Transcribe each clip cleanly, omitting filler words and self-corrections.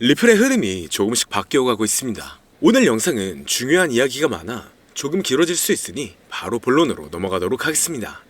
리플의 흐름이 조금씩 바뀌어가고 있습니다. 오늘 영상은 중요한 이야기가 많아 조금 길어질 수 있으니 바로 본론으로 넘어가도록 하겠습니다.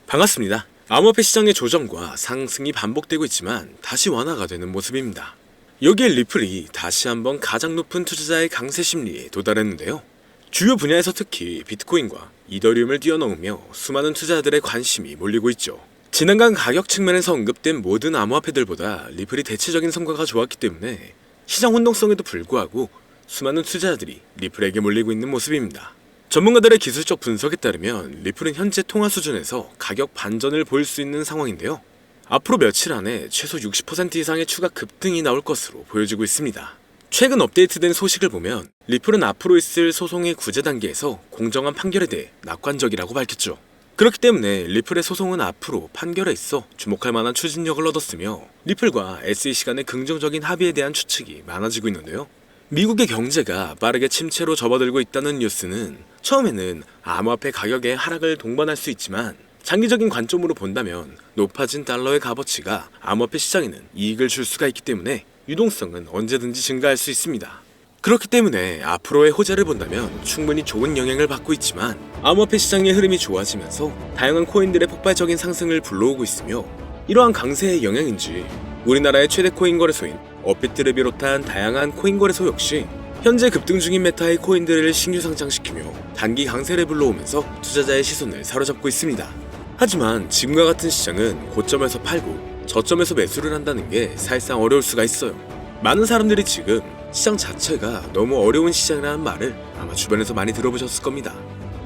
반갑습니다. 암호화폐 시장의 조정과 상승이 반복되고 있지만 다시 완화가 되는 모습입니다. 여기에 리플이 다시 한번 가장 높은 투자자의 강세 심리에 도달했는데요. 주요 분야에서 특히 비트코인과 이더리움을 뛰어넘으며 수많은 투자자들의 관심이 몰리고 있죠. 지난간 가격 측면에서 언급된 모든 암호화폐들보다 리플이 대체적인 성과가 좋았기 때문에 시장 혼동성에도 불구하고 수많은 투자자들이 리플에게 몰리고 있는 모습입니다. 전문가들의 기술적 분석에 따르면 리플은 현재 통화 수준에서 가격 반전을 보일 수 있는 상황인데요. 앞으로 며칠 안에 최소 60% 이상의 추가 급등이 나올 것으로 보여지고 있습니다. 최근 업데이트된 소식을 보면 리플은 앞으로 있을 소송의 구제 단계에서 공정한 판결에 대해 낙관적이라고 밝혔죠. 그렇기 때문에 리플의 소송은 앞으로 판결에 있어 주목할 만한 추진력을 얻었으며 리플과 SEC 간의 긍정적인 합의에 대한 추측이 많아지고 있는데요. 미국의 경제가 빠르게 침체로 접어들고 있다는 뉴스는 처음에는 암호화폐 가격의 하락을 동반할 수 있지만 장기적인 관점으로 본다면 높아진 달러의 값어치가 암호화폐 시장에는 이익을 줄 수가 있기 때문에 유동성은 언제든지 증가할 수 있습니다. 그렇기 때문에 앞으로의 호재를 본다면 충분히 좋은 영향을 받고 있지만 암호화폐 시장의 흐름이 좋아지면서 다양한 코인들의 폭발적인 상승을 불러오고 있으며 이러한 강세의 영향인지 우리나라의 최대 코인 거래소인 업비트를 비롯한 다양한 코인 거래소 역시 현재 급등 중인 메타의 코인들을 신규 상장시키며 단기 강세를 불러오면서 투자자의 시선을 사로잡고 있습니다. 하지만 지금과 같은 시장은 고점에서 팔고 저점에서 매수를 한다는 게 사실상 어려울 수가 있어요. 많은 사람들이 지금 시장 자체가 너무 어려운 시장이라는 말을 아마 주변에서 많이 들어보셨을 겁니다.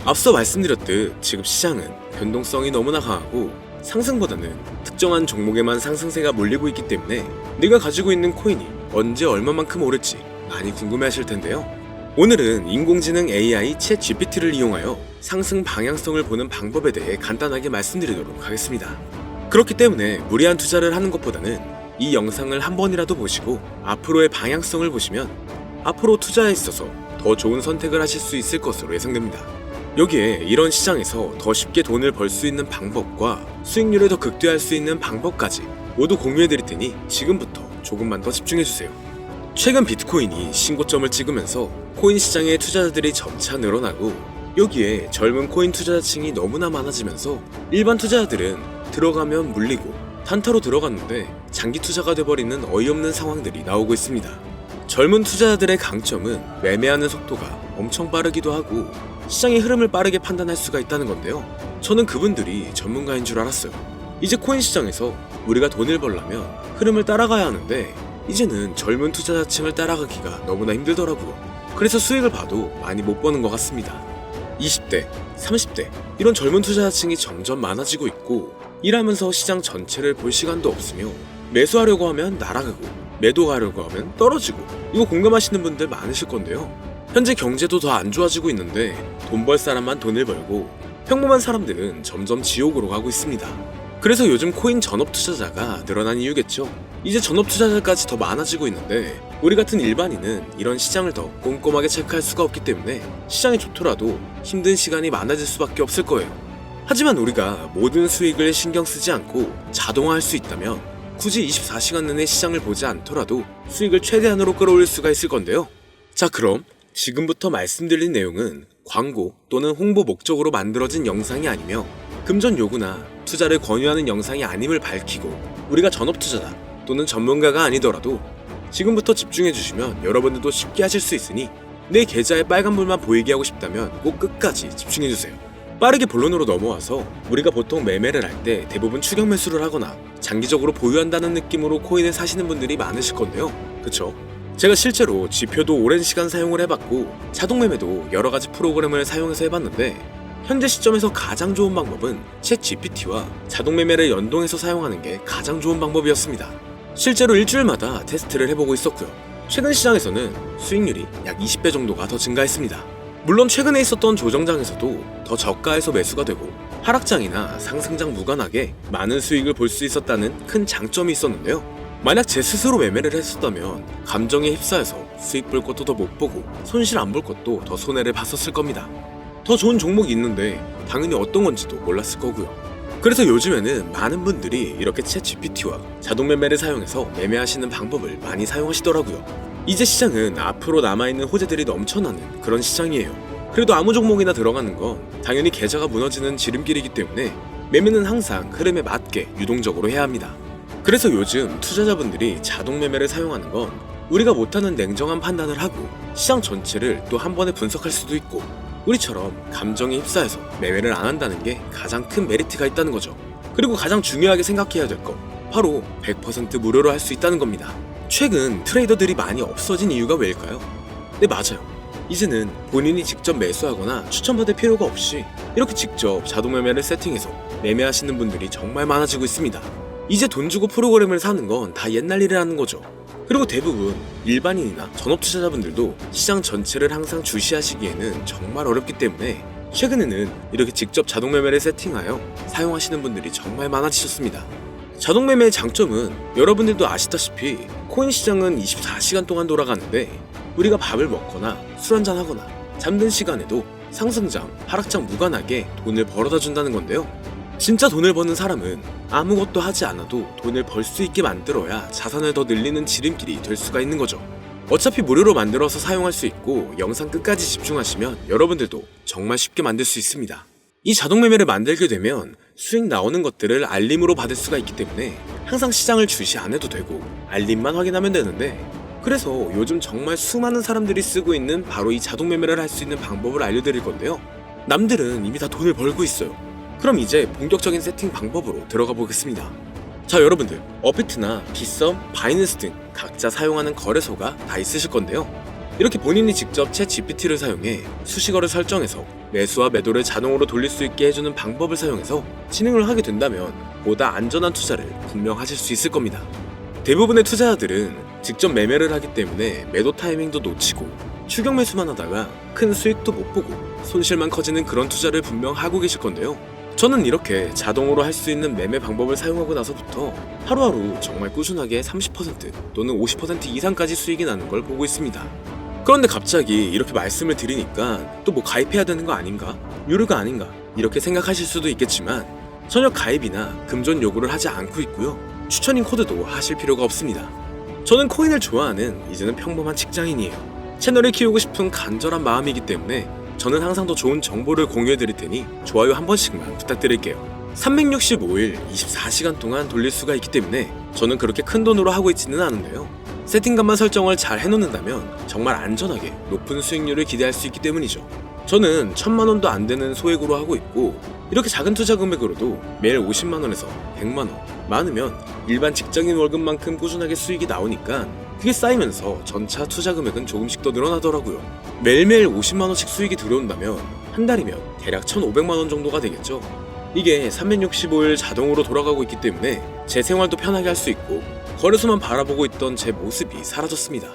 앞서 말씀드렸듯 지금 시장은 변동성이 너무나 강하고 상승보다는 특정한 종목에만 상승세가 몰리고 있기 때문에 내가 가지고 있는 코인이 언제 얼마만큼 오를지 많이 궁금해하실 텐데요. 오늘은 인공지능 AI 챗 GPT를 이용하여 상승 방향성을 보는 방법에 대해 간단하게 말씀드리도록 하겠습니다. 그렇기 때문에 무리한 투자를 하는 것보다는 이 영상을 한 번이라도 보시고 앞으로의 방향성을 보시면 앞으로 투자에 있어서 더 좋은 선택을 하실 수 있을 것으로 예상됩니다. 여기에 이런 시장에서 더 쉽게 돈을 벌 수 있는 방법과 수익률을 더 극대화할 수 있는 방법까지 모두 공유해드릴 테니 지금부터 조금만 더 집중해주세요. 최근 비트코인이 신고점을 찍으면서 코인 시장의 투자자들이 점차 늘어나고 여기에 젊은 코인 투자자층이 너무나 많아지면서 일반 투자자들은 들어가면 물리고 단타로 들어갔는데 장기 투자가 돼버리는 어이없는 상황들이 나오고 있습니다. 젊은 투자자들의 강점은 매매하는 속도가 엄청 빠르기도 하고 시장의 흐름을 빠르게 판단할 수가 있다는 건데요. 저는 그분들이 전문가인 줄 알았어요. 이제 코인 시장에서 우리가 돈을 벌려면 흐름을 따라가야 하는데 이제는 젊은 투자자층을 따라가기가 너무나 힘들더라고요. 그래서 수익을 봐도 많이 못 버는 것 같습니다. 20대, 30대 이런 젊은 투자자층이 점점 많아지고 있고 일하면서 시장 전체를 볼 시간도 없으며 매수하려고 하면 날아가고 매도하려고 하면 떨어지고 이거 공감하시는 분들 많으실 건데요. 현재 경제도 더 안 좋아지고 있는데 돈 벌 사람만 돈을 벌고 평범한 사람들은 점점 지옥으로 가고 있습니다. 그래서 요즘 코인 전업 투자자가 늘어난 이유겠죠. 이제 전업 투자자까지 더 많아지고 있는데 우리 같은 일반인은 이런 시장을 더 꼼꼼하게 체크할 수가 없기 때문에 시장이 좋더라도 힘든 시간이 많아질 수밖에 없을 거예요. 하지만 우리가 모든 수익을 신경 쓰지 않고 자동화할 수 있다면 굳이 24시간 내내 시장을 보지 않더라도 수익을 최대한으로 끌어올릴 수가 있을 건데요. 자, 그럼 지금부터 말씀드린 내용은 광고 또는 홍보 목적으로 만들어진 영상이 아니며 금전 요구나 투자를 권유하는 영상이 아님을 밝히고 우리가 전업 투자자 또는 전문가가 아니더라도 지금부터 집중해주시면 여러분들도 쉽게 하실 수 있으니 내 계좌에 빨간불만 보이게 하고 싶다면 꼭 끝까지 집중해주세요. 빠르게 본론으로 넘어와서 우리가 보통 매매를 할 때 대부분 추격 매수를 하거나 장기적으로 보유한다는 느낌으로 코인을 사시는 분들이 많으실 건데요. 그쵸? 제가 실제로 지표도 오랜 시간 사용을 해봤고 자동 매매도 여러가지 프로그램을 사용해서 해봤는데 현재 시점에서 가장 좋은 방법은 챗 GPT와 자동 매매를 연동해서 사용하는 게 가장 좋은 방법이었습니다. 실제로 일주일마다 테스트를 해보고 있었고요. 최근 시장에서는 수익률이 약 20배 정도가 더 증가했습니다. 물론 최근에 있었던 조정장에서도 더 저가에서 매수가 되고 하락장이나 상승장 무관하게 많은 수익을 볼 수 있었다는 큰 장점이 있었는데요. 만약 제 스스로 매매를 했었다면 감정에 휩싸여서 수익 볼 것도 더 못 보고 손실 안 볼 것도 더 손해를 봤었을 겁니다. 더 좋은 종목이 있는데 당연히 어떤 건지도 몰랐을 거고요. 그래서 요즘에는 많은 분들이 이렇게 챗 GPT와 자동 매매를 사용해서 매매하시는 방법을 많이 사용하시더라고요. 이제 시장은 앞으로 남아있는 호재들이 넘쳐나는 그런 시장이에요. 그래도 아무 종목이나 들어가는 건 당연히 계좌가 무너지는 지름길이기 때문에 매매는 항상 흐름에 맞게 유동적으로 해야 합니다. 그래서 요즘 투자자분들이 자동 매매를 사용하는 건 우리가 못하는 냉정한 판단을 하고 시장 전체를 또 한 번에 분석할 수도 있고 우리처럼 감정에 휩싸여서 매매를 안 한다는 게 가장 큰 메리트가 있다는 거죠. 그리고 가장 중요하게 생각해야 될 거 바로 100% 무료로 할 수 있다는 겁니다. 최근 트레이더들이 많이 없어진 이유가 왜일까요? 네, 맞아요. 이제는 본인이 직접 매수하거나 추천받을 필요가 없이 이렇게 직접 자동 매매를 세팅해서 매매하시는 분들이 정말 많아지고 있습니다. 이제 돈 주고 프로그램을 사는 건 다 옛날 일이라는 거죠. 그리고 대부분 일반인이나 전업 투자자분들도 시장 전체를 항상 주시하시기에는 정말 어렵기 때문에 최근에는 이렇게 직접 자동 매매를 세팅하여 사용하시는 분들이 정말 많아지셨습니다. 자동 매매의 장점은 여러분들도 아시다시피 코인 시장은 24시간 동안 돌아가는데 우리가 밥을 먹거나 술 한잔 하거나 잠든 시간에도 상승장, 하락장 무관하게 돈을 벌어다 준다는 건데요. 진짜 돈을 버는 사람은 아무것도 하지 않아도 돈을 벌 수 있게 만들어야 자산을 더 늘리는 지름길이 될 수가 있는 거죠. 어차피 무료로 만들어서 사용할 수 있고 영상 끝까지 집중하시면 여러분들도 정말 쉽게 만들 수 있습니다. 이 자동 매매를 만들게 되면 수익 나오는 것들을 알림으로 받을 수가 있기 때문에 항상 시장을 주시 안 해도 되고 알림만 확인하면 되는데 그래서 요즘 정말 수많은 사람들이 쓰고 있는 바로 이 자동 매매를 할 수 있는 방법을 알려드릴 건데요. 남들은 이미 다 돈을 벌고 있어요. 그럼 이제 본격적인 세팅 방법으로 들어가 보겠습니다. 자, 여러분들 업비트나 빗썸, 바이낸스 등 각자 사용하는 거래소가 다 있으실 건데요. 이렇게 본인이 직접 챗 GPT를 사용해 수식어를 설정해서 매수와 매도를 자동으로 돌릴 수 있게 해주는 방법을 사용해서 진행을 하게 된다면 보다 안전한 투자를 분명 하실 수 있을 겁니다. 대부분의 투자자들은 직접 매매를 하기 때문에 매도 타이밍도 놓치고 추격 매수만 하다가 큰 수익도 못 보고 손실만 커지는 그런 투자를 분명 하고 계실 건데요. 저는 이렇게 자동으로 할 수 있는 매매 방법을 사용하고 나서부터 하루하루 정말 꾸준하게 30% 또는 50% 이상까지 수익이 나는 걸 보고 있습니다. 그런데 갑자기 이렇게 말씀을 드리니까 또 뭐 가입해야 되는 거 아닌가? 유료가 아닌가? 이렇게 생각하실 수도 있겠지만 전혀 가입이나 금전 요구를 하지 않고 있고요. 추천인 코드도 하실 필요가 없습니다. 저는 코인을 좋아하는 이제는 평범한 직장인이에요. 채널을 키우고 싶은 간절한 마음이기 때문에 저는 항상 더 좋은 정보를 공유해 드릴 테니 좋아요 한 번씩만 부탁드릴게요. 365일 24시간 동안 돌릴 수가 있기 때문에 저는 그렇게 큰 돈으로 하고 있지는 않은데요. 세팅값만 설정을 잘 해놓는다면 정말 안전하게 높은 수익률을 기대할 수 있기 때문이죠. 저는 1000만원도 안 되는 소액으로 하고 있고 이렇게 작은 투자 금액으로도 매일 50만원에서 100만원, 많으면 일반 직장인 월급만큼 꾸준하게 수익이 나오니까 그게 쌓이면서 전차 투자 금액은 조금씩 더 늘어나더라고요. 매일매일 50만원씩 수익이 들어온다면 한 달이면 대략 1500만원 정도가 되겠죠. 이게 365일 자동으로 돌아가고 있기 때문에 제 생활도 편하게 할 수 있고 거래소만 바라보고 있던 제 모습이 사라졌습니다.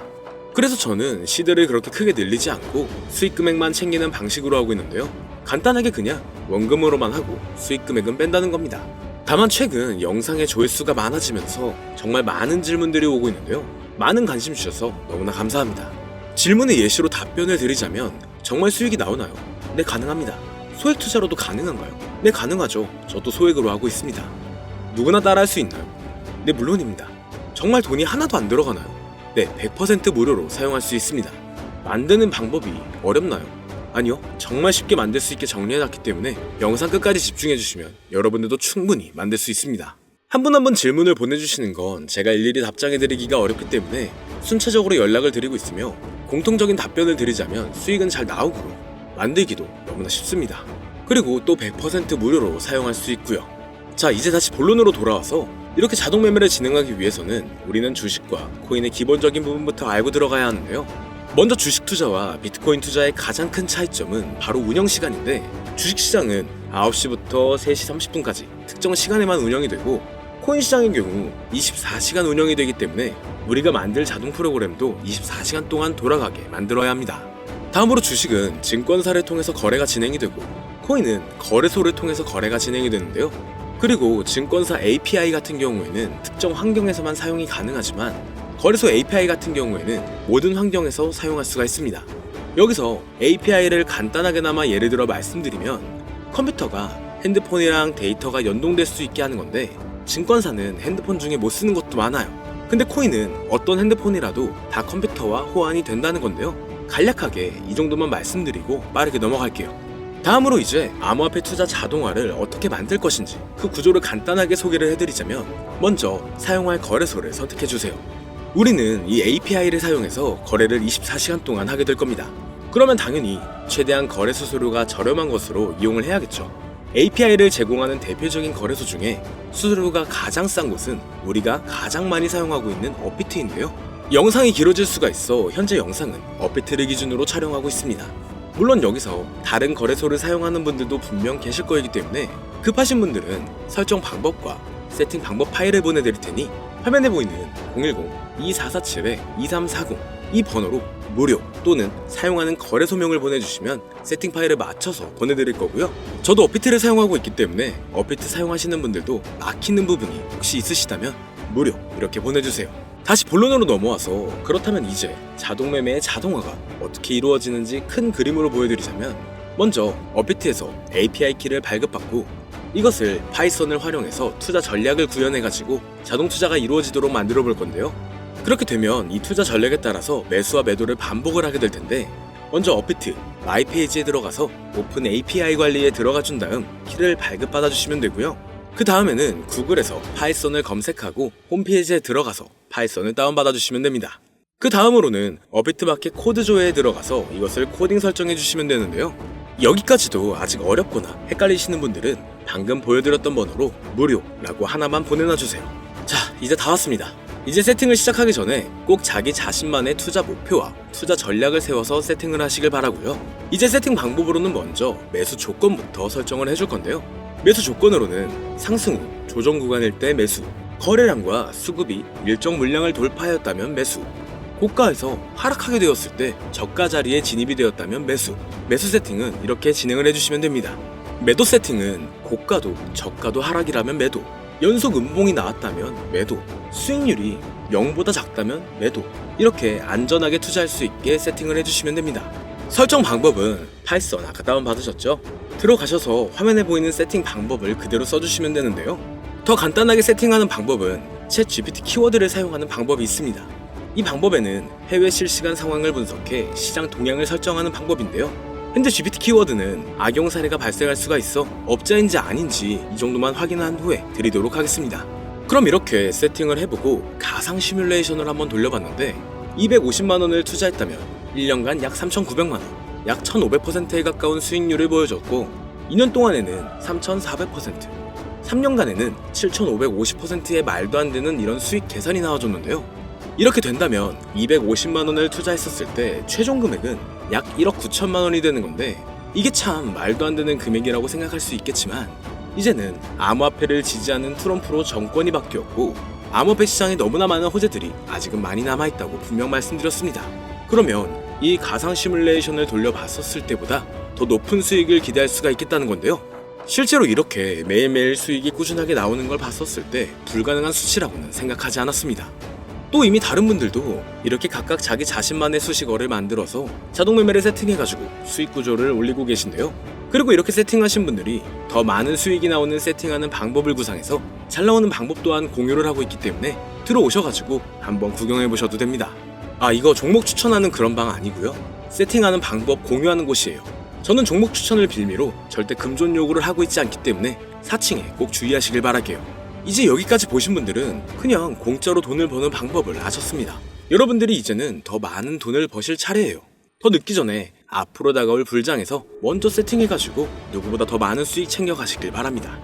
그래서 저는 시드를 그렇게 크게 늘리지 않고 수익 금액만 챙기는 방식으로 하고 있는데요. 간단하게 그냥 원금으로만 하고 수익 금액은 뺀다는 겁니다. 다만 최근 영상의 조회수가 많아지면서 정말 많은 질문들이 오고 있는데요. 많은 관심 주셔서 너무나 감사합니다. 질문의 예시로 답변을 드리자면 정말 수익이 나오나요? 네, 가능합니다. 소액 투자로도 가능한가요? 네, 가능하죠. 저도 소액으로 하고 있습니다. 누구나 따라할 수 있나요? 네, 물론입니다. 정말 돈이 하나도 안 들어가나요? 네, 100% 무료로 사용할 수 있습니다. 만드는 방법이 어렵나요? 아니요, 정말 쉽게 만들 수 있게 정리해놨기 때문에 영상 끝까지 집중해주시면 여러분들도 충분히 만들 수 있습니다. 한 분 한 분 질문을 보내주시는 건 제가 일일이 답장해드리기가 어렵기 때문에 순차적으로 연락을 드리고 있으며 공통적인 답변을 드리자면 수익은 잘 나오고 만들기도 너무나 쉽습니다. 그리고 또 100% 무료로 사용할 수 있고요. 자, 이제 다시 본론으로 돌아와서 이렇게 자동 매매를 진행하기 위해서는 우리는 주식과 코인의 기본적인 부분부터 알고 들어가야 하는데요. 먼저 주식 투자와 비트코인 투자의 가장 큰 차이점은 바로 운영 시간인데 주식시장은 9시부터 3시 30분까지 특정 시간에만 운영이 되고 코인 시장의 경우 24시간 운영이 되기 때문에 우리가 만들 자동 프로그램도 24시간 동안 돌아가게 만들어야 합니다. 다음으로 주식은 증권사를 통해서 거래가 진행이 되고 코인은 거래소를 통해서 거래가 진행이 되는데요. 그리고 증권사 API 같은 경우에는 특정 환경에서만 사용이 가능하지만 거래소 API 같은 경우에는 모든 환경에서 사용할 수가 있습니다. 여기서 API를 간단하게나마 예를 들어 말씀드리면 컴퓨터가 핸드폰이랑 데이터가 연동될 수 있게 하는 건데 증권사는 핸드폰 중에 못 쓰는 것도 많아요. 근데 코인은 어떤 핸드폰이라도 다 컴퓨터와 호환이 된다는 건데요. 간략하게 이 정도만 말씀드리고 빠르게 넘어갈게요. 다음으로 이제 암호화폐 투자 자동화를 어떻게 만들 것인지 그 구조를 간단하게 소개를 해드리자면 먼저 사용할 거래소를 선택해주세요. 우리는 이 API를 사용해서 거래를 24시간 동안 하게 될 겁니다. 그러면 당연히 최대한 거래 수수료가 저렴한 것으로 이용을 해야겠죠. API를 제공하는 대표적인 거래소 중에 수수료가 가장 싼 곳은 우리가 가장 많이 사용하고 있는 업비트인데요. 영상이 길어질 수가 있어 현재 영상은 업비트를 기준으로 촬영하고 있습니다. 물론 여기서 다른 거래소를 사용하는 분들도 분명 계실 거이기 때문에 급하신 분들은 설정 방법과 세팅 방법 파일을 보내드릴 테니 화면에 보이는 010-2447-2340 이 번호로 무료 또는 사용하는 거래소명을 보내주시면 세팅 파일을 맞춰서 보내드릴 거고요. 저도 업비트를 사용하고 있기 때문에 업비트 사용하시는 분들도 막히는 부분이 혹시 있으시다면 무료 이렇게 보내주세요. 다시 본론으로 넘어와서 그렇다면 이제 자동매매의 자동화가 어떻게 이루어지는지 큰 그림으로 보여드리자면 먼저 업비트에서 API 키를 발급받고 이것을 파이썬을 활용해서 투자 전략을 구현해가지고 자동 투자가 이루어지도록 만들어 볼 건데요. 그렇게 되면 이 투자 전략에 따라서 매수와 매도를 반복을 하게 될 텐데 먼저 업비트 마이 페이지에 들어가서 오픈 API 관리에 들어가 준 다음 키를 발급받아 주시면 되고요. 그 다음에는 구글에서 파이썬을 검색하고 홈페이지에 들어가서 파이썬을 다운받아 주시면 됩니다. 그 다음으로는 업비트 마켓 코드 조회에 들어가서 이것을 코딩 설정해 주시면 되는데요. 여기까지도 아직 어렵거나 헷갈리시는 분들은 방금 보여드렸던 번호로 무료라고 하나만 보내놔 주세요. 자, 이제 다 왔습니다. 이제 세팅을 시작하기 전에 꼭 자기 자신만의 투자 목표와 투자 전략을 세워서 세팅을 하시길 바라고요. 이제 세팅 방법으로는 먼저 매수 조건부터 설정을 해줄 건데요. 매수 조건으로는 상승 후 조정 구간일 때 매수, 거래량과 수급이 일정 물량을 돌파하였다면 매수, 고가에서 하락하게 되었을 때 저가 자리에 진입이 되었다면 매수 세팅은 이렇게 진행을 해주시면 됩니다. 매도 세팅은 고가도 저가도 하락이라면 매도, 연속 음봉이 나왔다면 매도, 수익률이 0보다 작다면 매도, 이렇게 안전하게 투자할 수 있게 세팅을 해주시면 됩니다. 설정 방법은 파이썬 아까 다운받으셨죠? 들어가셔서 화면에 보이는 세팅 방법을 그대로 써주시면 되는데요. 더 간단하게 세팅하는 방법은 챗 GPT 키워드를 사용하는 방법이 있습니다. 이 방법에는 해외 실시간 상황을 분석해 시장 동향을 설정하는 방법인데요. 현재 GPT 키워드는 악용 사례가 발생할 수가 있어 업자인지 아닌지 이 정도만 확인한 후에 드리도록 하겠습니다. 그럼 이렇게 세팅을 해보고 가상 시뮬레이션을 한번 돌려봤는데 250만원을 투자했다면 1년간 약 3,900만원, 약 1,500%에 가까운 수익률을 보여줬고 2년 동안에는 3,400%, 3년간에는 7,550%의 말도 안 되는 이런 수익 계산이 나와줬는데요. 이렇게 된다면 250만원을 투자했었을 때 최종 금액은 약 1억 9천만원이 되는 건데 이게 참 말도 안 되는 금액이라고 생각할 수 있겠지만 이제는 암호화폐를 지지하는 트럼프로 정권이 바뀌었고 암호화폐 시장에 너무나 많은 호재들이 아직은 많이 남아있다고 분명 말씀드렸습니다. 그러면 이 가상 시뮬레이션을 돌려봤었을 때보다 더 높은 수익을 기대할 수가 있겠다는 건데요. 실제로 이렇게 매일매일 수익이 꾸준하게 나오는 걸 봤었을 때 불가능한 수치라고는 생각하지 않았습니다. 또 이미 다른 분들도 이렇게 각각 자기 자신만의 수식어를 만들어서 자동 매매를 세팅해가지고 수익 구조를 올리고 계신데요. 그리고 이렇게 세팅하신 분들이 더 많은 수익이 나오는 세팅하는 방법을 구상해서 잘 나오는 방법 또한 공유를 하고 있기 때문에 들어오셔가지고 한번 구경해보셔도 됩니다. 아, 이거 종목 추천하는 그런 방 아니고요. 세팅하는 방법 공유하는 곳이에요. 저는 종목 추천을 빌미로 절대 금전 요구를 하고 있지 않기 때문에 사칭에 꼭 주의하시길 바랄게요. 이제 여기까지 보신 분들은 그냥 공짜로 돈을 버는 방법을 아셨습니다. 여러분들이 이제는 더 많은 돈을 버실 차례예요. 더 늦기 전에 앞으로 다가올 불장에서 먼저 세팅해가지고 누구보다 더 많은 수익 챙겨가시길 바랍니다.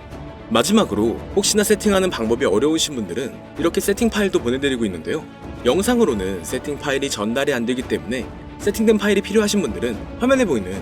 마지막으로 혹시나 세팅하는 방법이 어려우신 분들은 이렇게 세팅 파일도 보내드리고 있는데요. 영상으로는 세팅 파일이 전달이 안 되기 때문에 세팅된 파일이 필요하신 분들은 화면에 보이는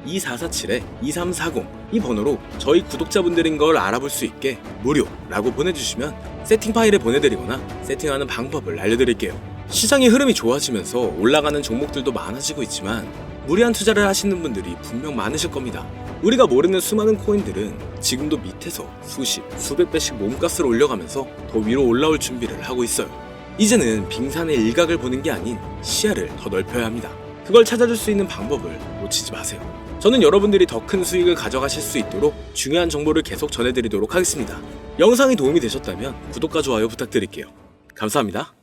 010-2447-2340 이 번호로 저희 구독자분들인 걸 알아볼 수 있게 무료라고 보내주시면 세팅 파일을 보내드리거나 세팅하는 방법을 알려드릴게요. 시장의 흐름이 좋아지면서 올라가는 종목들도 많아지고 있지만 무리한 투자를 하시는 분들이 분명 많으실 겁니다. 우리가 모르는 수많은 코인들은 지금도 밑에서 수십, 수백 배씩 몸값을 올려가면서 더 위로 올라올 준비를 하고 있어요. 이제는 빙산의 일각을 보는 게 아닌 시야를 더 넓혀야 합니다. 그걸 찾아줄 수 있는 방법을 놓치지 마세요. 저는 여러분들이 더 큰 수익을 가져가실 수 있도록 중요한 정보를 계속 전해드리도록 하겠습니다. 영상이 도움이 되셨다면 구독과 좋아요 부탁드릴게요. 감사합니다.